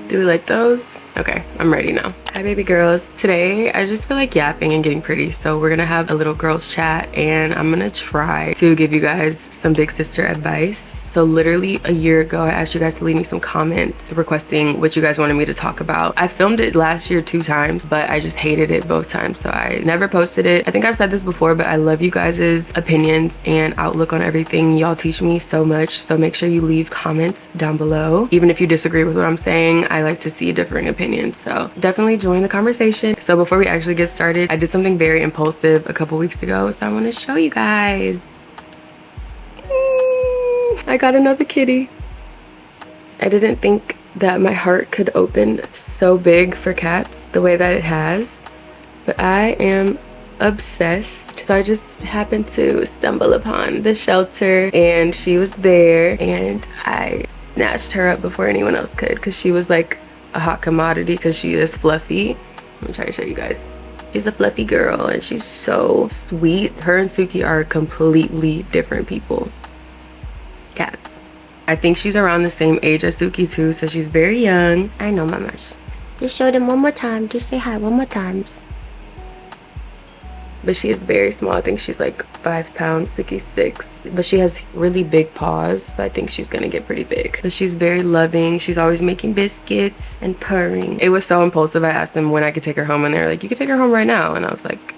Do we like those? Okay, I'm ready now. Hi baby girls. Today I just feel like yapping and getting pretty, so we're gonna have a little girls chat and I'm gonna try to give you guys some big sister advice. So literally a year ago I asked you guys to leave me some comments requesting what you guys wanted me to talk about. I filmed it last year 2 times, but I just hated it both times, so I never posted it. I think I've said this before, but I love you guys' opinions and outlook on everything. Y'all teach me so much, so make sure you leave comments down below. Even if you disagree with what I'm saying, I like to see differing opinions, so definitely join the conversation. So before we actually get started, I did something very impulsive a couple weeks ago, so I want to show you guys. I got another kitty. I didn't think that my heart could open so big for cats the way that it has, but I am obsessed. So I just happened to stumble upon the shelter and she was there and I snatched her up before anyone else could because she was like a hot commodity because she is fluffy. Let me try to show you guys. She's a fluffy girl and she's so sweet. Her and Suki are completely different people. Cats. I think she's around the same age as Suki too, so she's very young. I know, mamas. Just show them one more time. Just say hi one more times. But she is very small. I think she's like 5 pounds, Suki's 6. But she has really big paws, so I think she's gonna get pretty big. But she's very loving. She's always making biscuits and purring. It was so impulsive. I asked them when I could take her home and they're like, you could take her home right now. And I was like,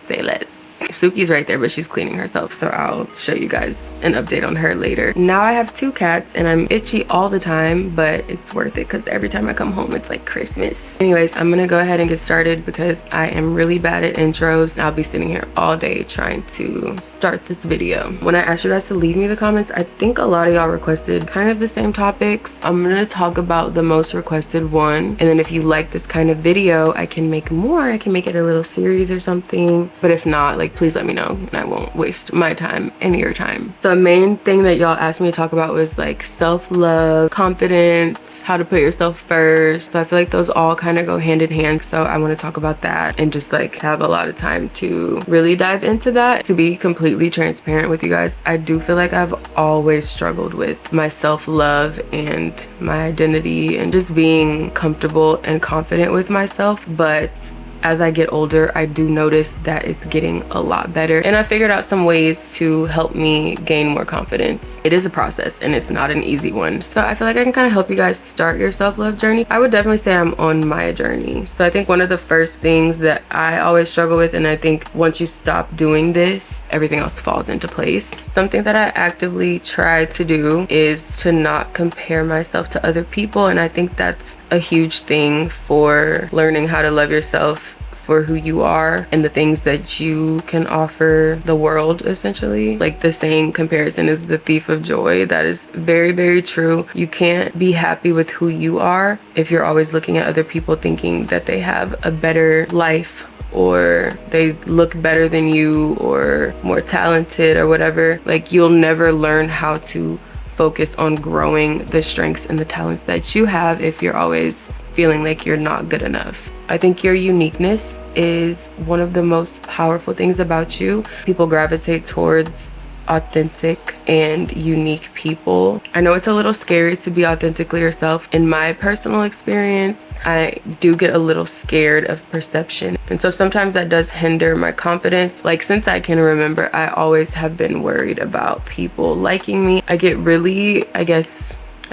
say less. Suki's right there, but she's cleaning herself, so I'll show you guys an update on her later. Now I have 2 cats and I'm itchy all the time, but it's worth it because every time I come home it's like Christmas. Anyways, I'm gonna go ahead and get started because I am really bad at intros. I'll be sitting here all day trying to start this video. When I asked you guys to leave me the comments, I think a lot of y'all requested kind of the same topics. I'm gonna talk about the most requested one, and then if you like this kind of video, I can make more. I can make it a little series or something, but if not, like, please let me know and I won't waste my time and your time. So a main thing that y'all asked me to talk about was like self-love, confidence, how to put yourself first. So I feel like those all kind of go hand in hand, so I want to talk about that and just like have a lot of time to really dive into that. To be completely transparent with you guys, I do feel like I've always struggled with my self-love and my identity and just being comfortable and confident with myself, but as I get older, I do notice that it's getting a lot better, and I figured out some ways to help me gain more confidence. It is a process and it's not an easy one, so I feel like I can kind of help you guys start your self-love journey. I would definitely say I'm on my journey. So I think one of the first things that I always struggle with, and I think once you stop doing this, everything else falls into place. Something that I actively try to do is to not compare myself to other people, and I think that's a huge thing for learning how to love yourself for who you are and the things that you can offer the world, essentially. Like the saying, comparison is the thief of joy. That is very, very true. You can't be happy with who you are if you're always looking at other people thinking that they have a better life or they look better than you or more talented or whatever. Like, you'll never learn how to focus on growing the strengths and the talents that you have if you're always feeling like you're not good enough. I think your uniqueness is one of the most powerful things about you. People gravitate towards authentic and unique people. I know it's a little scary to be authentically yourself. In my personal experience, I do get a little scared of perception. And so sometimes that does hinder my confidence. Like, since I can remember, I always have been worried about people liking me. I get really, I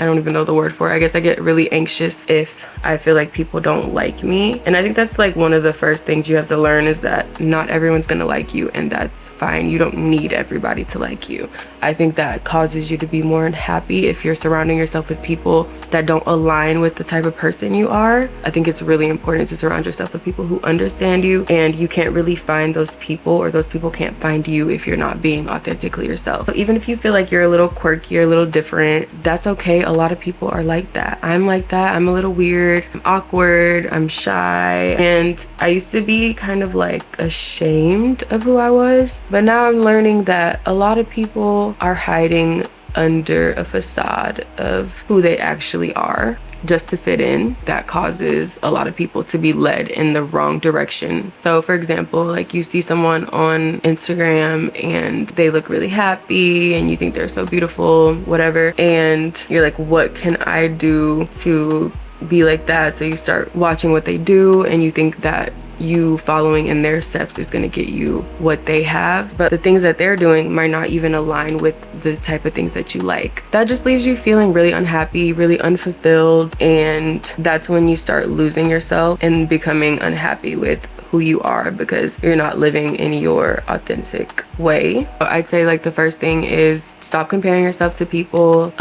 don't even know the word for it. I guess I get really anxious if I feel like people don't like me. And I think that's like one of the first things you have to learn, is that not everyone's gonna like you, and that's fine. You don't need everybody to like you. I think that causes you to be more unhappy if you're surrounding yourself with people that don't align with the type of person you are. I think it's really important to surround yourself with people who understand you, and you can't really find those people, or those people can't find you, if you're not being authentically yourself. So even if you feel like you're a little quirky or a little different, that's okay. A lot of people are like that. I'm like that. I'm a little weird, I'm awkward, I'm shy, and I used to be kind of like ashamed of who I was, but now I'm learning that a lot of people are hiding under a facade of who they actually are just to fit in. That causes a lot of people to be led in the wrong direction. So for example, like, you see someone on Instagram and they look really happy and you think they're so beautiful, whatever, and you're like, what can I do to be like that, so you start watching what they do and you think that you following in their steps is going to get you what they have, but the things that they're doing might not even align with the type of things that you like. That just leaves you feeling really unhappy, really unfulfilled, and that's when you start losing yourself and becoming unhappy with who you are because you're not living in your authentic way. I'd say like the first thing is stop comparing yourself to people,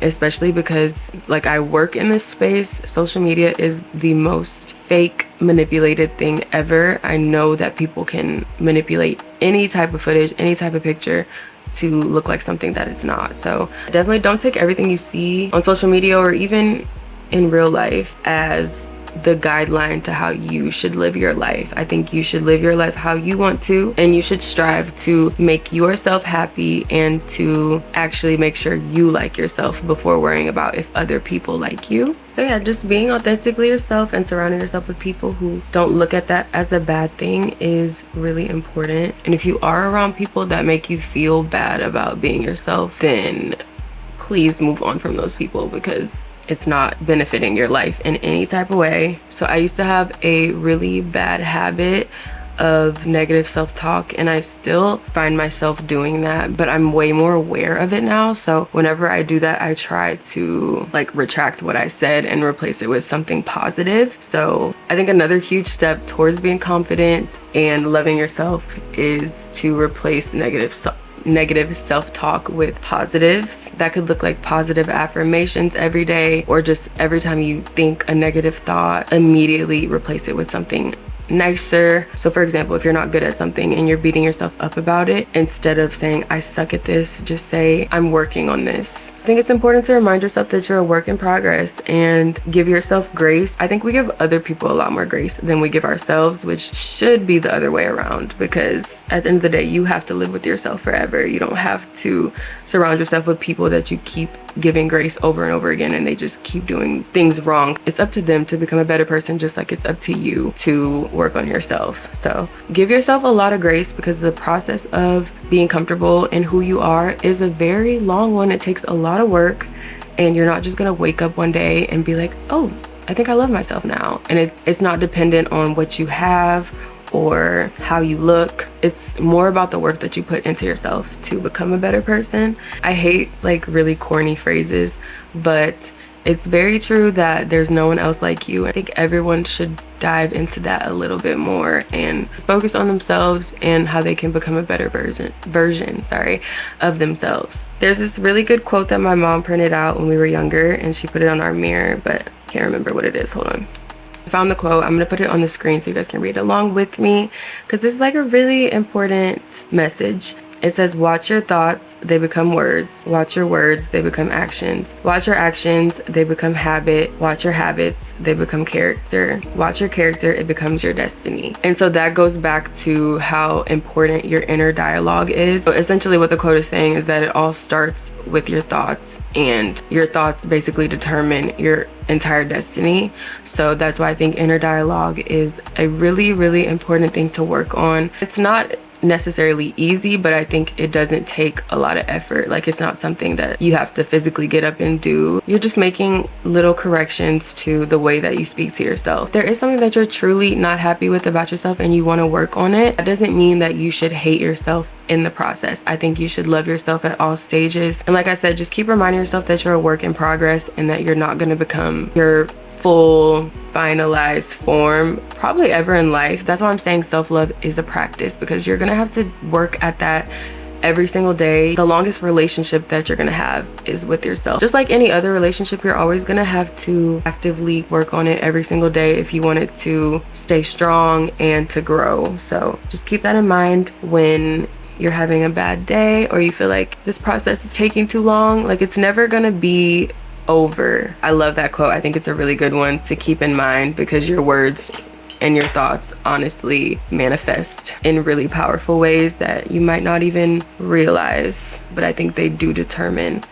especially because like I work in this space. Social media is the most fake, manipulated thing ever. I know that people can manipulate any type of footage, any type of picture to look like something that it's not. So definitely don't take everything you see on social media or even in real life as the guideline to how you should live your life. I think you should live your life how you want to, and you should strive to make yourself happy and to actually make sure you like yourself before worrying about if other people like you. So yeah, just being authentically yourself and surrounding yourself with people who don't look at that as a bad thing is really important. And if you are around people that make you feel bad about being yourself, then please move on from those people because it's not benefiting your life in any type of way. So I used to have a really bad habit of negative self-talk, and I still find myself doing that, but I'm way more aware of it now. So whenever I do that, I try to like retract what I said and replace it with something positive. So I think another huge step towards being confident and loving yourself is to replace negative self-talk with positives. That could look like positive affirmations every day, or just every time you think a negative thought, immediately replace it with something nicer. So for example, if you're not good at something and you're beating yourself up about it, instead of saying I suck at this, just say I'm working on this. I think it's important to remind yourself that you're a work in progress and give yourself grace. I think we give other people a lot more grace than we give ourselves, which should be the other way around, because at the end of the day, you have to live with yourself forever. You don't have to surround yourself with people that you keep giving grace over and over again and they just keep doing things wrong. It's up to them to become a better person, just like it's up to you to work on yourself. So give yourself a lot of grace, because the process of being comfortable in who you are is a very long one. It takes a lot of work, and you're not just gonna wake up one day and be like, oh, I think I love myself now. And it's not dependent on what you have or how you look. It's more about the work that you put into yourself to become a better person. I hate like really corny phrases, but it's very true that there's no one else like you. I think everyone should dive into that a little bit more and focus on themselves and how they can become a better version of themselves. There's this really good quote that my mom printed out when we were younger, and she put it on our mirror, but I can't remember what it is. Hold on. I found the quote. I'm gonna put it on the screen so you guys can read along with me, because this is like a really important message. It says, watch your thoughts, they become words. Watch your words, they become actions. Watch your actions, they become habit. Watch your habits, they become character. Watch your character, it becomes your destiny. And so that goes back to how important your inner dialogue is. So essentially what the quote is saying is that it all starts with your thoughts, and your thoughts basically determine your entire destiny. So that's why I think inner dialogue is a really, really important thing to work on. It's not necessarily easy, but I think it doesn't take a lot of effort. Like, it's not something that you have to physically get up and do. You're just making little corrections to the way that you speak to yourself. If there is something that you're truly not happy with about yourself and you want to work on it, that doesn't mean that you should hate yourself in the process. I think you should love yourself at all stages. And like I said, just keep reminding yourself that you're a work in progress and that you're not going to become your full finalized form probably ever in life. That's why I'm saying self-love is a practice, because you're gonna have to work at that every single day. The longest relationship that you're gonna have is with yourself. Just like any other relationship, you're always gonna have to actively work on it every single day if you want it to stay strong and to grow. So just keep that in mind when you're having a bad day or you feel like this process is taking too long. Like, it's never gonna be over. I love that quote. I think it's a really good one to keep in mind, because your words and your thoughts honestly manifest in really powerful ways that you might not even realize, but I think they do determine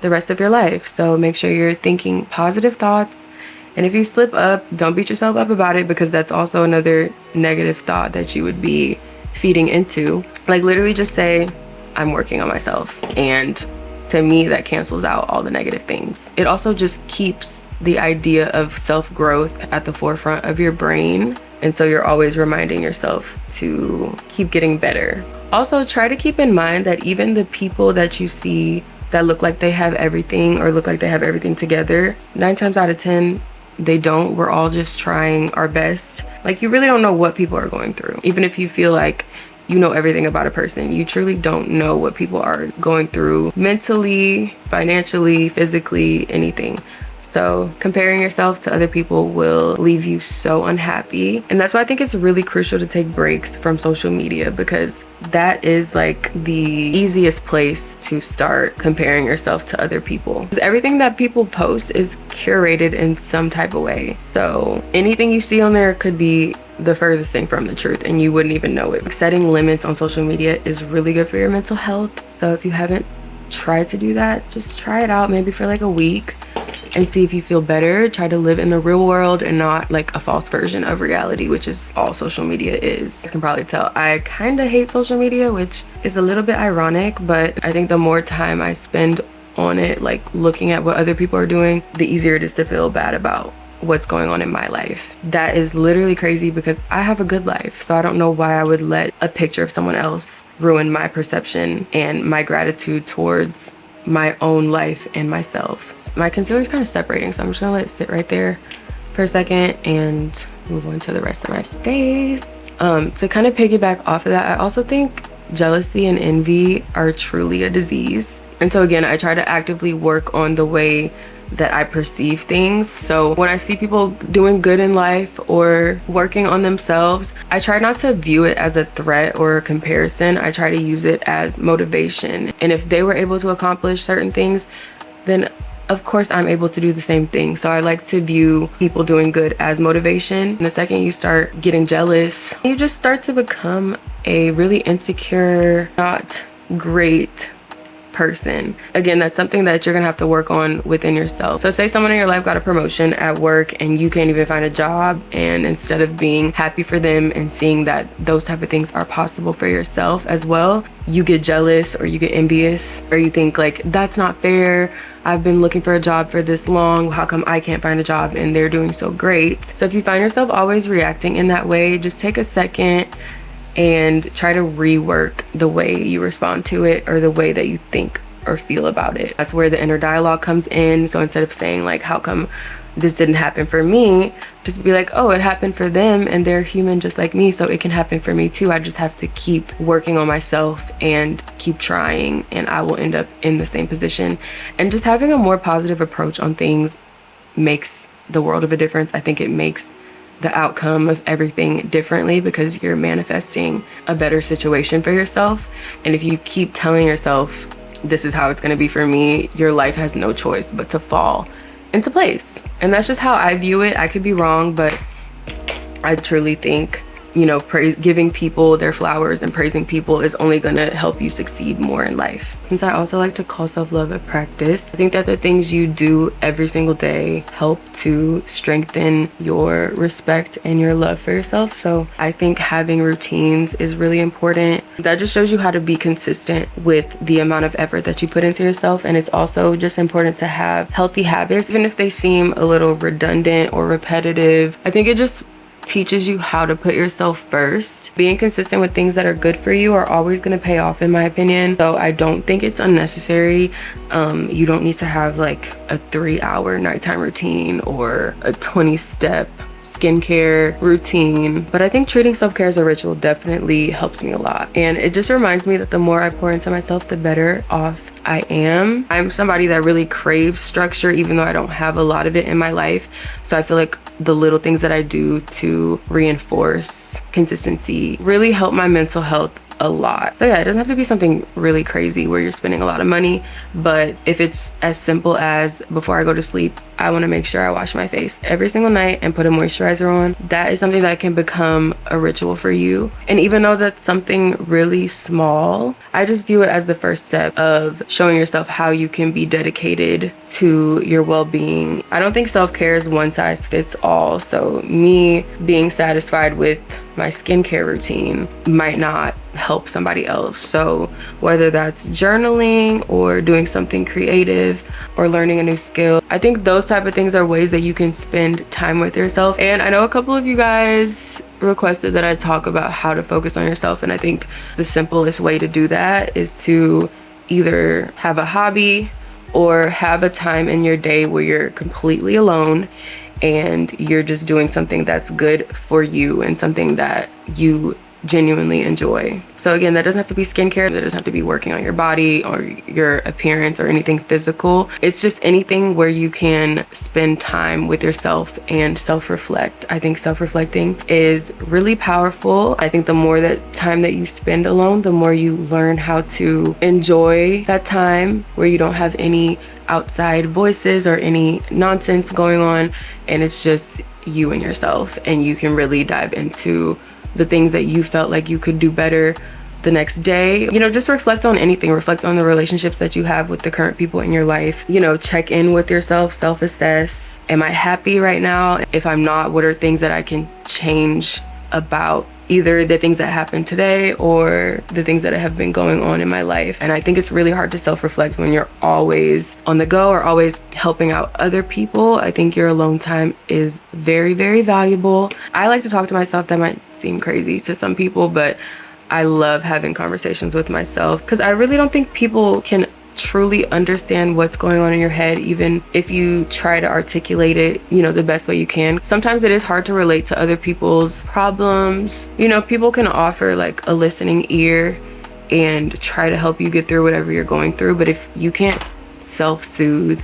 the rest of your life. So make sure you're thinking positive thoughts, and if you slip up, don't beat yourself up about it, because that's also another negative thought that you would be feeding into. Like, literally just say, I'm working on myself, and to me, that cancels out all the negative things. It also just keeps the idea of self-growth at the forefront of your brain. And so you're always reminding yourself to keep getting better. Also, try to keep in mind that even the people that you see that look like they have everything or look like they have everything together, 9 times out of 10, they don't. We're all just trying our best. Like, you really don't know what people are going through. Even if you feel like you know everything about a person, you truly don't know what people are going through mentally, financially, physically, anything. So comparing yourself to other people will leave you so unhappy. And that's why I think it's really crucial to take breaks from social media, because that is like the easiest place to start comparing yourself to other people. Because everything that people post is curated in some type of way. So anything you see on there could be the furthest thing from the truth and you wouldn't even know it. Setting limits on social media is really good for your mental health. So if you haven't tried to do that, just try it out maybe for like a week and see if you feel better. Try to live in the real world and not like a false version of reality, which is all social media is. You can probably tell I kind of hate social media, which is a little bit ironic, but I think the more time I spend on it, like looking at what other people are doing, the easier it is to feel bad about what's going on in my life. That is literally crazy because I have a good life, so I don't know why I would let a picture of someone else ruin my perception and my gratitude towards my own life and myself. My concealer is kind of separating, so I'm just gonna let it sit right there for a second and move on to the rest of my face. To kind of piggyback off of that, I also think jealousy and envy are truly a disease. And so again, I try to actively work on the way that I perceive things. So when I see people doing good in life or working on themselves, I try not to view it as a threat or a comparison. I try to use it as motivation. And if they were able to accomplish certain things, then of course I'm able to do the same thing. So I like to view people doing good as motivation. And the second you start getting jealous, you just start to become a really insecure, not great person. Again, that's something that you're gonna have to work on within yourself. So say someone in your life got a promotion at work and you can't even find a job, and instead of being happy for them and seeing that those type of things are possible for yourself as well, you get jealous or you get envious, or you think like, that's not fair. I've been looking for a job for this long. How come I can't find a job and they're doing so great? So if you find yourself always reacting in that way, just take a second and try to rework the way you respond to it or the way that you think or feel about it. That's where the inner dialogue comes in. So instead of saying like, how come this didn't happen for me, just be like, oh, it happened for them and they're human just like me, so it can happen for me too. I just have to keep working on myself and keep trying, and I will end up in the same position. And just having a more positive approach on things makes the world of a difference. I think it makes the outcome of everything differently because you're manifesting a better situation for yourself. And if you keep telling yourself, this is how it's going to be for me, your life has no choice but to fall into place. And that's just how I view it. I could be wrong, but I truly think, you know, giving people their flowers and praising people is only gonna help you succeed more in life. Since I also like to call self-love a practice, I think that the things you do every single day help to strengthen your respect and your love for yourself. So I think having routines is really important. That just shows you how to be consistent with the amount of effort that you put into yourself. And it's also just important to have healthy habits, even if they seem a little redundant or repetitive. I think it just teaches you how to put yourself first. Being consistent with things that are good for you are always going to pay off, in my opinion. So I don't think it's unnecessary. You don't need to have like a 3-hour nighttime routine or a 20-step skincare routine, but I think treating self-care as a ritual definitely helps me a lot. And it just reminds me that the more I pour into myself, the better off I am. I'm somebody that really craves structure, even though I don't have a lot of it in my life. So I feel like the little things that I do to reinforce consistency really help my mental health a lot. So yeah, it doesn't have to be something really crazy where you're spending a lot of money, but if it's as simple as before I go to sleep, I want to make sure I wash my face every single night and put a moisturizer on, that is something that can become a ritual for you. And even though that's something really small, I just view it as the first step of showing yourself how you can be dedicated to your well-being. I don't think self-care is one size fits all. So me being satisfied with my skincare routine might not help somebody else. So whether that's journaling or doing something creative or learning a new skill, I think those type of things are ways that you can spend time with yourself. And I know a couple of you guys requested that I talk about how to focus on yourself, and I think the simplest way to do that is to either have a hobby or have a time in your day where you're completely alone and you're just doing something that's good for you and something that you genuinely enjoy. So again, that doesn't have to be skincare, that doesn't have to be working on your body or your appearance or anything physical. It's just anything where you can spend time with yourself and self-reflect. I think self-reflecting is really powerful. I think the more that time that you spend alone, the more you learn how to enjoy that time where you don't have any outside voices or any nonsense going on, and it's just you and yourself, and you can really dive into the things that you felt like you could do better the next day. You know, just reflect on anything. Reflect on the relationships that you have with the current people in your life. You know, check in with yourself, self-assess. Am I happy right now? If I'm not, what are things that I can change about either the things that happened today or the things that have been going on in my life? And I think it's really hard to self-reflect when you're always on the go or always helping out other people. I think your alone time is very, very valuable. I like to talk to myself. That might seem crazy to some people, but I love having conversations with myself because I really don't think people can truly understand what's going on in your head, even if you try to articulate it, you know, the best way you can. Sometimes it is hard to relate to other people's problems. You know, people can offer like a listening ear and try to help you get through whatever you're going through, but if you can't self-soothe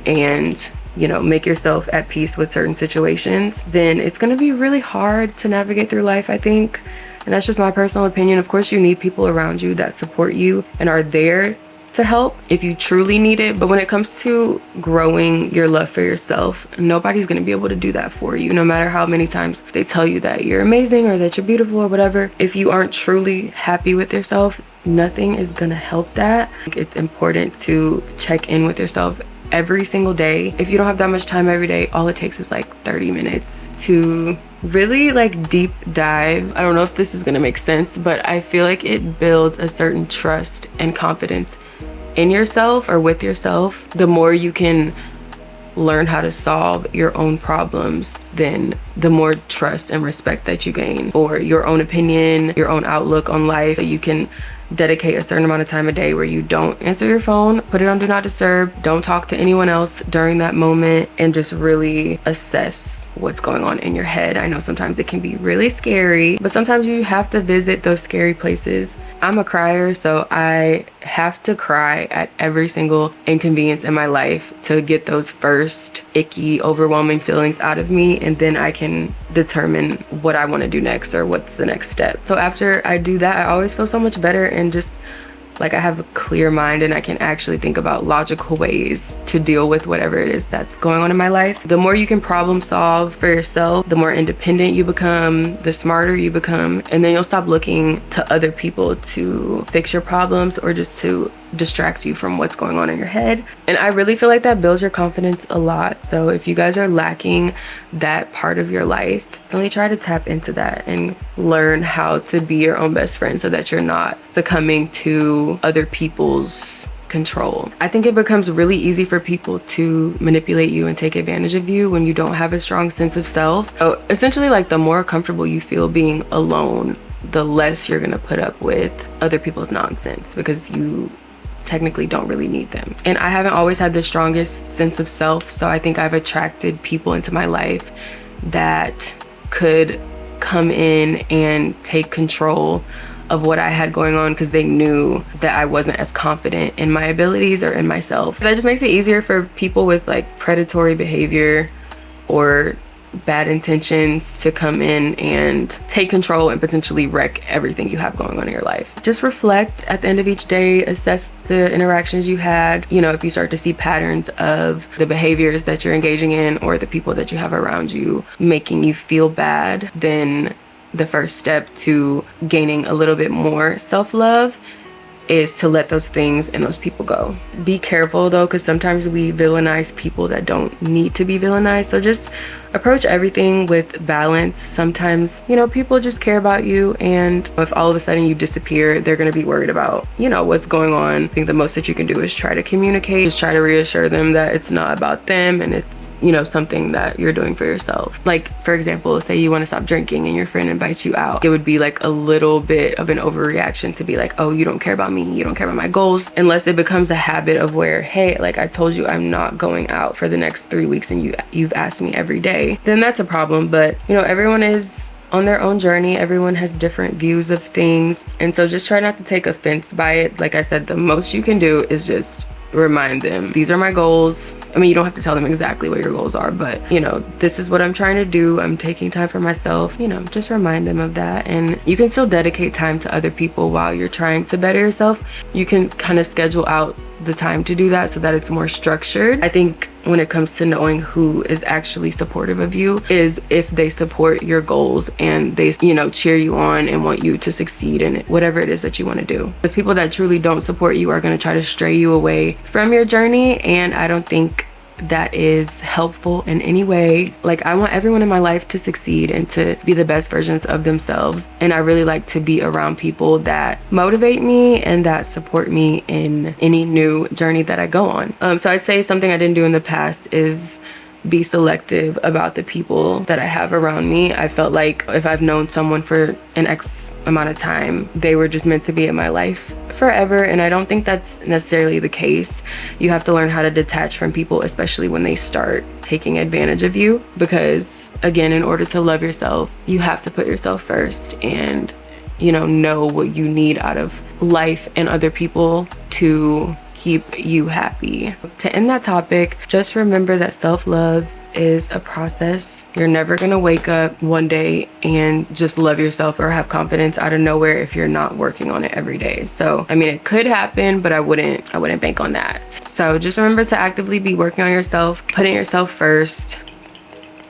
and, you know, make yourself at peace with certain situations, then it's going to be really hard to navigate through life, I think. And that's just my personal opinion. Of course, you need people around you that support you and are there to help if you truly need it. But when it comes to growing your love for yourself, nobody's going to be able to do that for you, no matter how many times they tell you that you're amazing or that you're beautiful or whatever. If you aren't truly happy with yourself, nothing is going to help that. It's important to check in with yourself every single day. If you don't have that much time every day, all it takes is like 30 minutes to really like deep dive. I don't know if this is gonna make sense, but I feel like it builds a certain trust and confidence in yourself or with yourself. The more you can learn how to solve your own problems, then the more trust and respect that you gain for your own opinion, your own outlook on life. You can dedicate a certain amount of time a day where you don't answer your phone, put it on do not disturb, don't talk to anyone else during that moment, and just really assess what's going on in your head. I know sometimes it can be really scary, but sometimes you have to visit those scary places. I'm a crier, so I have to cry at every single inconvenience in my life to get those first icky, overwhelming feelings out of me, and then I can determine what I want to do next or what's the next step. So after I do that, I always feel so much better and just like I have a clear mind and I can actually think about logical ways to deal with whatever it is that's going on in my life. The more you can problem solve for yourself, the more independent you become, the smarter you become, and then you'll stop looking to other people to fix your problems or just to distract you from what's going on in your head. And I really feel like that builds your confidence a lot. So if you guys are lacking that part of your life, really try to tap into that and learn how to be your own best friend so that you're not succumbing to other people's control. I think it becomes really easy for people to manipulate you and take advantage of you when you don't have a strong sense of self. So essentially, like, the more comfortable you feel being alone, the less you're gonna put up with other people's nonsense because you technically don't really need them. And I haven't always had the strongest sense of self, so I think I've attracted people into my life that could come in and take control of what I had going on because they knew that I wasn't as confident in my abilities or in myself. That just makes it easier for people with like predatory behavior or bad intentions to come in and take control and potentially wreck everything you have going on in your life. Just reflect at the end of each day, assess the interactions you had. You know, if you start to see patterns of the behaviors that you're engaging in or the people that you have around you making you feel bad, then the first step to gaining a little bit more self-love is to let those things and those people go. Be careful though, because sometimes we villainize people that don't need to be villainized. So just approach everything with balance. Sometimes, you know, people just care about you, and if all of a sudden you disappear, they're going to be worried about, you know, what's going on. I think the most that you can do is try to communicate, just try to reassure them that it's not about them and it's, you know, something that you're doing for yourself. Like, for example, say you want to stop drinking and your friend invites you out. It would be like a little bit of an overreaction to be like, oh, you don't care about me, you don't care about my goals, unless it becomes a habit of where, hey, like I told you I'm not going out for the next 3 weeks and you've asked me every day, then that's a problem. But you know, everyone is on their own journey, everyone has different views of things, and so just try not to take offense by it. Like I said, the most you can do is just remind them, these are my goals. I mean, you don't have to tell them exactly what your goals are, but you know, this is what I'm trying to do. I'm taking time for myself. You know, just remind them of that. And you can still dedicate time to other people while you're trying to better yourself. You can kind of schedule out the time to do that so that it's more structured. I think when it comes to knowing who is actually supportive of you is if they support your goals and they, you know, cheer you on and want you to succeed in it, whatever it is that you want to do. Because people that truly don't support you are going to try to stray you away from your journey, and I don't think that is helpful in any way. Like, I want everyone in my life to succeed and to be the best versions of themselves, and I really like to be around people that motivate me and that support me in any new journey that I go on. So I'd say something I didn't do in the past is be selective about the people that I have around me. I felt like if I've known someone for an X amount of time, they were just meant to be in my life forever, and I don't think that's necessarily the case. You have to learn how to detach from people, especially when they start taking advantage of you, because again, in order to love yourself, you have to put yourself first and, you know what you need out of life and other people to keep you happy. To end that topic, just remember that self-love is a process. You're never gonna wake up one day and just love yourself or have confidence out of nowhere if you're not working on it every day. So I mean, it could happen, but I wouldn't bank on that. So just remember to actively be working on yourself, putting yourself first.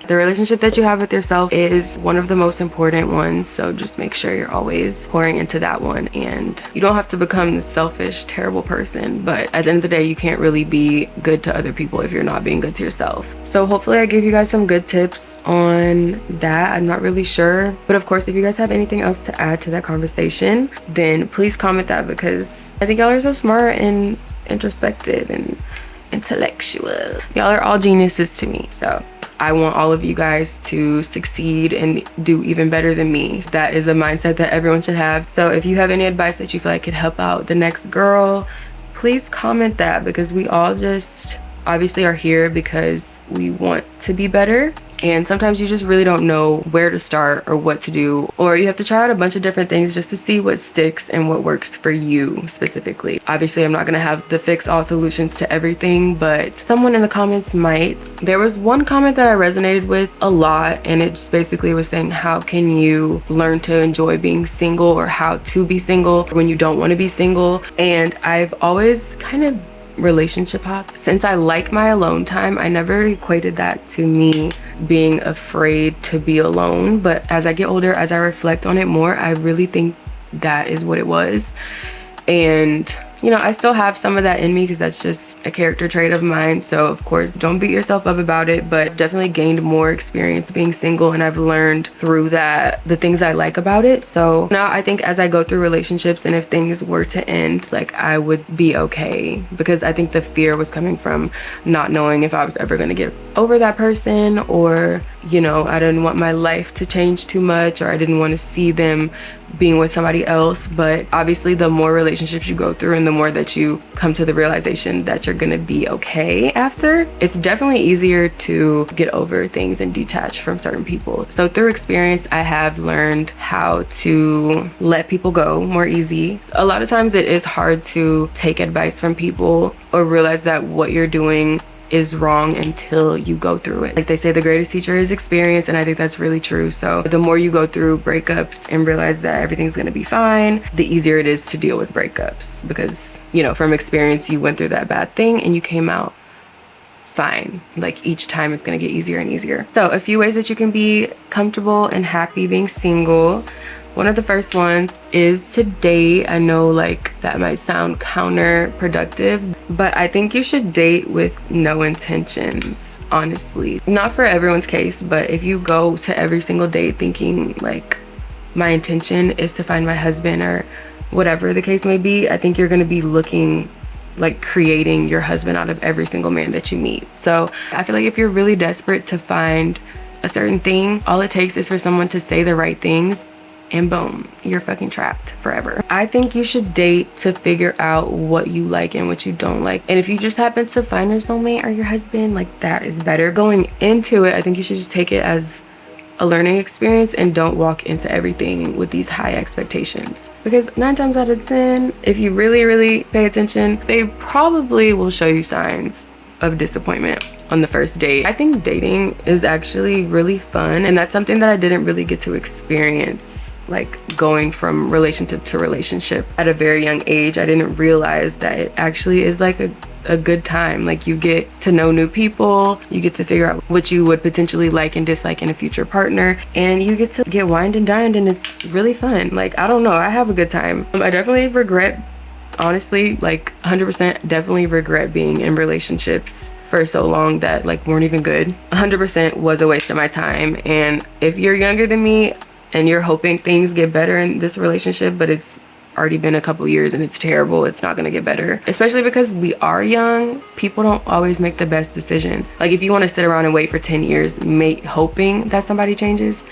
The relationship that you have with yourself is one of the most important ones, so just make sure you're always pouring into that one. And you don't have to become this selfish, terrible person, but at the end of the day, you can't really be good to other people if you're not being good to yourself. So hopefully I gave you guys some good tips on that. I'm not really sure, but of course, if you guys have anything else to add to that conversation, then please comment that, because I think y'all are so smart and introspective and intellectual. Y'all are all geniuses to me, so I want all of you guys to succeed and do even better than me. That is a mindset that everyone should have. So if you have any advice that you feel like could help out the next girl, please comment that, because we all just obviously are here because we want to be better. And sometimes you just really don't know where to start or what to do, or you have to try out a bunch of different things just to see what sticks and what works for you specifically. Obviously, I'm not gonna have the fix all solutions to everything, but someone in the comments might. There was one comment that I resonated with a lot, and it just basically was saying, how can you learn to enjoy being single, or how to be single when you don't want to be single? And I've always kind of relationship hop. Since I like my alone time, I never equated that to me being afraid to be alone. But as I get older, as I reflect on it more, I really think that is what it was. And you know, I still have some of that in me because that's just a character trait of mine. So of course, don't beat yourself up about it, but I've definitely gained more experience being single, and I've learned through that the things I like about it. So now I think as I go through relationships, and if things were to end, like, I would be okay, because I think the fear was coming from not knowing if I was ever going to get over that person, or, you know, I didn't want my life to change too much, or I didn't want to see them being with somebody else. But obviously, the more relationships you go through and the more that you come to the realization that you're gonna be okay after, it's definitely easier to get over things and detach from certain people. So through experience, I have learned how to let people go more easy. A lot of times it is hard to take advice from people or realize that what you're doing is wrong until you go through it. Like they say, the greatest teacher is experience, and I think that's really true. So the more you go through breakups and realize that everything's gonna be fine, the easier it is to deal with breakups, because, you know, from experience, you went through that bad thing and you came out fine. Like each time it's gonna get easier and easier. So a few ways that you can be comfortable and happy being single. One of the first ones is to date. I know like that might sound counterproductive, but I think you should date with no intentions, honestly. Not for everyone's case, but if you go to every single date thinking like my intention is to find my husband or whatever the case may be, I think you're gonna be looking like creating your husband out of every single man that you meet. So I feel like if you're really desperate to find a certain thing, all it takes is for someone to say the right things and boom, you're fucking trapped forever. I think you should date to figure out what you like and what you don't like. And if you just happen to find your soulmate or your husband, like that is better. Going into it, I think you should just take it as a learning experience and don't walk into everything with these high expectations. Because 9 times out of 10, if you really, really pay attention, they probably will show you signs of disappointment on the first date. I think dating is actually really fun, and that's something that I didn't really get to experience, like going from relationship to relationship at a very young age. I didn't realize that it actually is like a good time. Like you get to know new people, you get to figure out what you would potentially like and dislike in a future partner, and you get to get wined and dined, and it's really fun. Like, I don't know, I have a good time. I definitely regret, honestly, like 100% definitely regret being in relationships for so long that like weren't even good. 100% was a waste of my time. And if you're younger than me and you're hoping things get better in this relationship, but it's already been a couple years and it's terrible, it's not gonna get better. Especially because we are young, people don't always make the best decisions. Like if you wanna sit around and wait for 10 years hoping that somebody changes,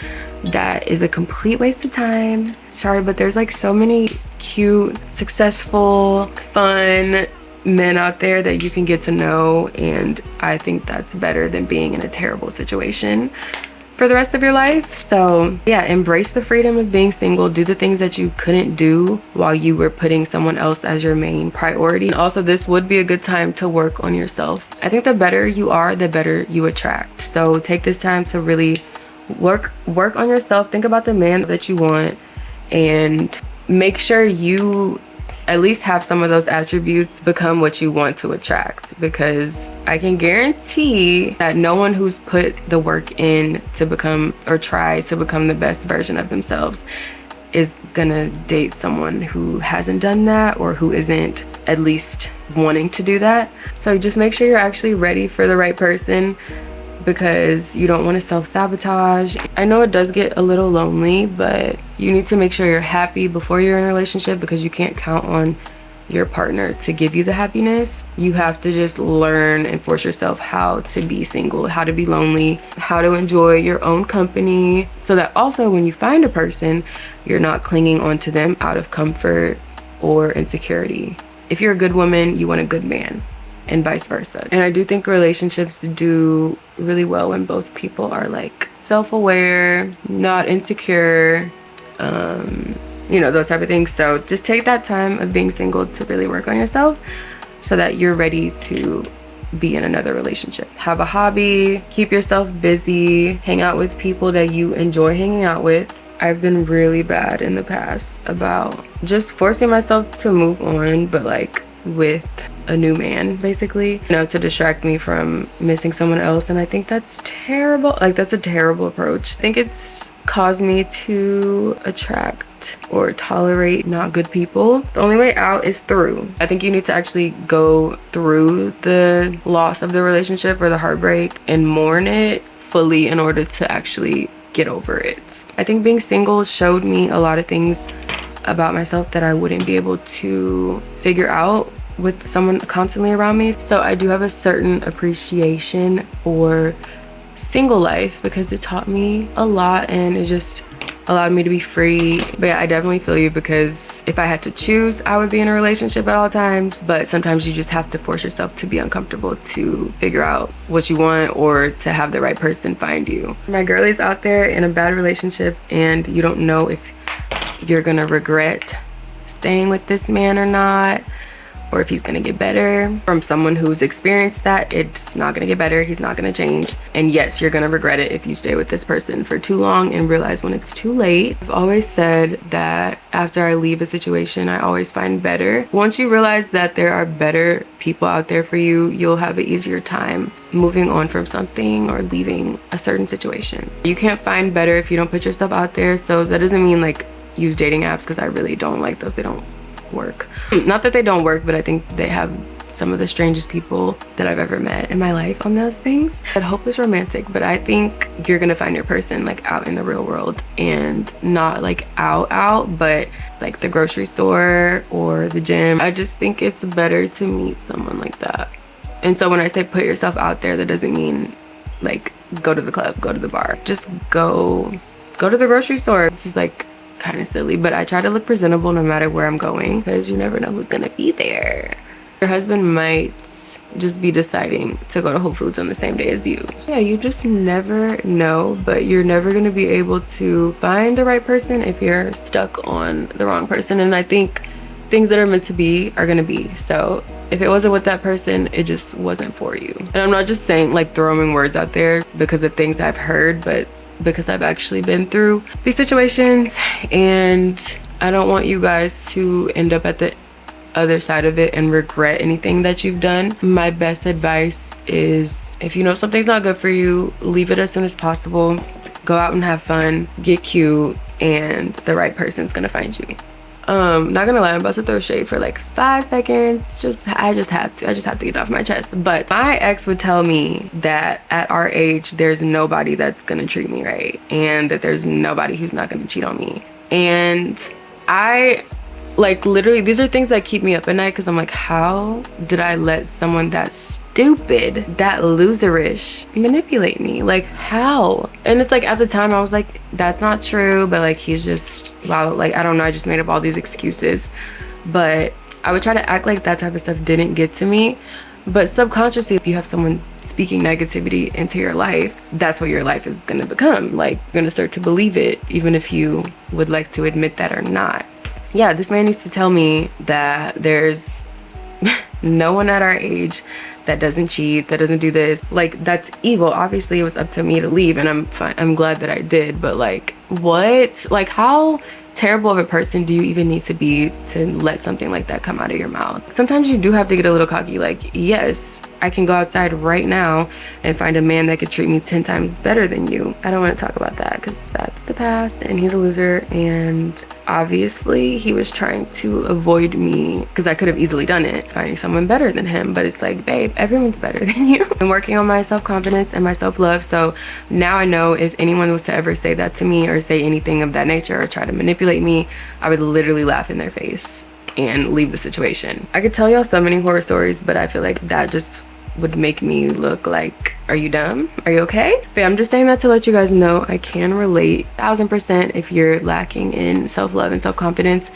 that is a complete waste of time. Sorry, but there's like so many cute, successful, fun men out there that you can get to know, and I think that's better than being in a terrible situation for the rest of your life. So yeah, embrace the freedom of being single. Do the things that you couldn't do while you were putting someone else as your main priority. And also, this would be a good time to work on yourself. I think the better you are, the better you attract. So take this time to really work on yourself. Think about the man that you want and make sure you at least have some of those attributes become what you want to attract, because I can guarantee that no one who's put the work in to become or try to become the best version of themselves is gonna date someone who hasn't done that or who isn't at least wanting to do that. So just make sure you're actually ready for the right person, because you don't want to self-sabotage. I know it does get a little lonely, but you need to make sure you're happy before you're in a relationship, because you can't count on your partner to give you the happiness. You have to just learn and force yourself how to be single, how to be lonely, how to enjoy your own company, so that also when you find a person, you're not clinging onto them out of comfort or insecurity. If you're a good woman, you want a good man, and vice versa. And I do think relationships do really well when both people are like self-aware, not insecure, you know, those type of things. So just take that time of being single to really work on yourself so that you're ready to be in another relationship. Have a hobby, keep yourself busy, hang out with people that you enjoy hanging out with. I've been really bad in the past about just forcing myself to move on, but like with a new man, basically, you know, to distract me from missing someone else. And I think that's terrible. Like, that's a terrible approach. I think it's caused me to attract or tolerate not good people. The only way out is through. I think you need to actually go through the loss of the relationship or the heartbreak and mourn it fully in order to actually get over it. I think being single showed me a lot of things about myself that I wouldn't be able to figure out with someone constantly around me. So I do have a certain appreciation for single life because it taught me a lot and it just allowed me to be free. But yeah, I definitely feel you, because if I had to choose, I would be in a relationship at all times. But sometimes you just have to force yourself to be uncomfortable to figure out what you want or to have the right person find you. My girlie's out there in a bad relationship and you don't know if you're gonna regret staying with this man or not, or if he's gonna get better. From someone who's experienced that, it's not gonna get better, he's not gonna change. And yes, you're gonna regret it if you stay with this person for too long and realize when it's too late. I've always said that after I leave a situation, I always find better. Once you realize that there are better people out there for you, you'll have an easier time moving on from something or leaving a certain situation. You can't find better if you don't put yourself out there. So that doesn't mean like use dating apps, because I really don't like those. They don't work. Not that they don't work, but I think they have some of the strangest people that I've ever met in my life on those things. I hope it's romantic, but I think you're gonna find your person like out in the real world, and not like out, but like the grocery store or the gym. I just think it's better to meet someone like that. And so when I say put yourself out there, that doesn't mean like go to the club, go to the bar. Just go to the grocery store. This is like kind of silly, but I try to look presentable no matter where I'm going, because you never know who's gonna be there. Your husband might just be deciding to go to Whole Foods on the same day as you. Yeah, you just never know, but you're never gonna be able to find the right person if you're stuck on the wrong person. And I think things that are meant to be are gonna be. So if it wasn't with that person, it just wasn't for you. And I'm not just saying like throwing words out there because of things I've heard, but because I've actually been through these situations, and I don't want you guys to end up at the other side of it and regret anything that you've done. My best advice is, if you know something's not good for you, leave it as soon as possible. Go out and have fun, get cute, and the right person's gonna find you. Not gonna lie, I'm about to throw shade for like 5 seconds. I just have to get it off my chest. But my ex would tell me that at our age, there's nobody that's gonna treat me right, and that there's nobody who's not gonna cheat on me. And I, like, literally, these are things that keep me up at night, because I'm like, how did I let someone that stupid, that loserish manipulate me? Like, how? And it's like, at the time I was like, that's not true, but like, he's just, wow, like, I don't know, I just made up all these excuses. But I would try to act like that type of stuff didn't get to me. But subconsciously, if you have someone speaking negativity into your life, that's what your life is gonna become. Like, you're gonna start to believe it, even if you would like to admit that or not. Yeah, this man used to tell me that there's no one at our age that doesn't cheat, that doesn't do this. Like, that's evil. Obviously, it was up to me to leave, and I'm fine. I'm glad that I did. But like, what? Like, how terrible of a person do you even need to be to let something like that come out of your mouth? Sometimes you do have to get a little cocky. Like, yes, I can go outside right now and find a man that could treat me 10 times better than you. I don't want to talk about that, because that's the past, and he's a loser. And obviously he was trying to avoid me, because I could have easily done it, finding someone better than him. But it's like, babe, everyone's better than you. I'm working on my self-confidence and my self-love. So now I know if anyone was to ever say that to me, or say anything of that nature, or try to manipulate me, I would literally laugh in their face and leave the situation. I could tell y'all so many horror stories, but I feel like that just would make me look like, are you dumb? Are you okay? But I'm just saying that to let you guys know I can relate 1000% if you're lacking in self-love and self-confidence.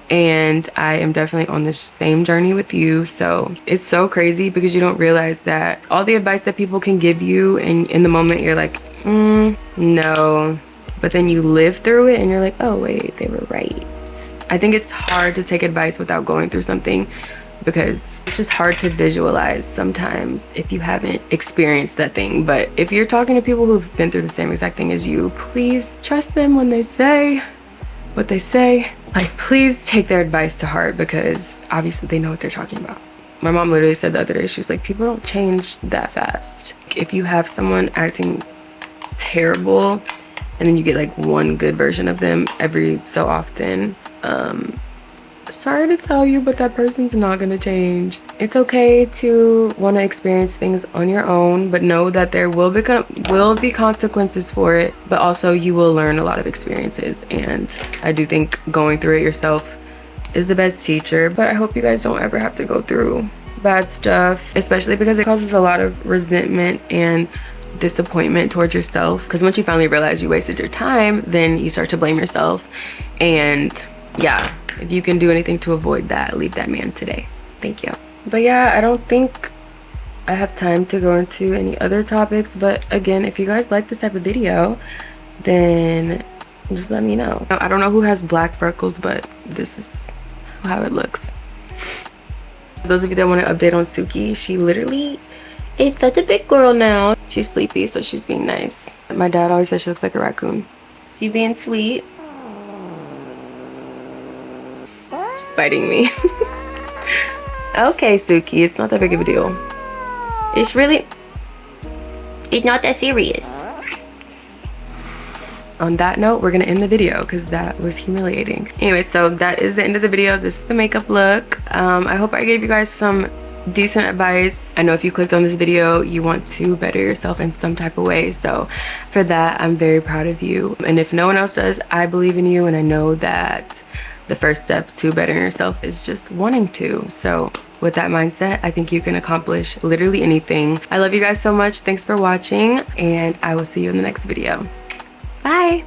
And I am definitely on this same journey with you. So it's so crazy, because you don't realize that all the advice that people can give you, and in the moment you're like, no. But then you live through it and you're like, oh wait, they were right. I think it's hard to take advice without going through something, because it's just hard to visualize sometimes if you haven't experienced that thing. But if you're talking to people who've been through the same exact thing as you, please trust them when they say what they say. Like, please take their advice to heart, because obviously they know what they're talking about. My mom literally said the other day, she was like, people don't change that fast. If you have someone acting terrible, and then you get like one good version of them every so often, sorry to tell you, but that person's not gonna change. It's okay to want to experience things on your own, but know that there will be consequences for it, but also you will learn a lot of experiences. And I do think going through it yourself is the best teacher. But I hope you guys don't ever have to go through bad stuff, especially because it causes a lot of resentment and disappointment towards yourself. Because once you finally realize you wasted your time, then you start to blame yourself. And yeah, if you can do anything to avoid that, leave that man today. Thank you. But yeah, I don't think I have time to go into any other topics. But again, if you guys like this type of video, then just let me know. I don't know who has black freckles, but this is how it looks. Those of you that want to update on Suki, she literally is such a big girl now. She's sleepy, so she's being nice. My dad always says she looks like a raccoon. She being sweet. She's biting me. Okay, Suki, it's not that big of a deal. It's not that serious. On that note, we're gonna end the video because that was humiliating. Anyway, so that is the end of the video. This is the makeup look. I hope I gave you guys some decent advice. I know if you clicked on this video, you want to better yourself in some type of way. So for that, I'm very proud of you. And if no one else does, I believe in you. And I know that the first step to bettering yourself is just wanting to. So with that mindset, I think you can accomplish literally anything. I love you guys so much. Thanks for watching, and I will see you in the next video. Bye.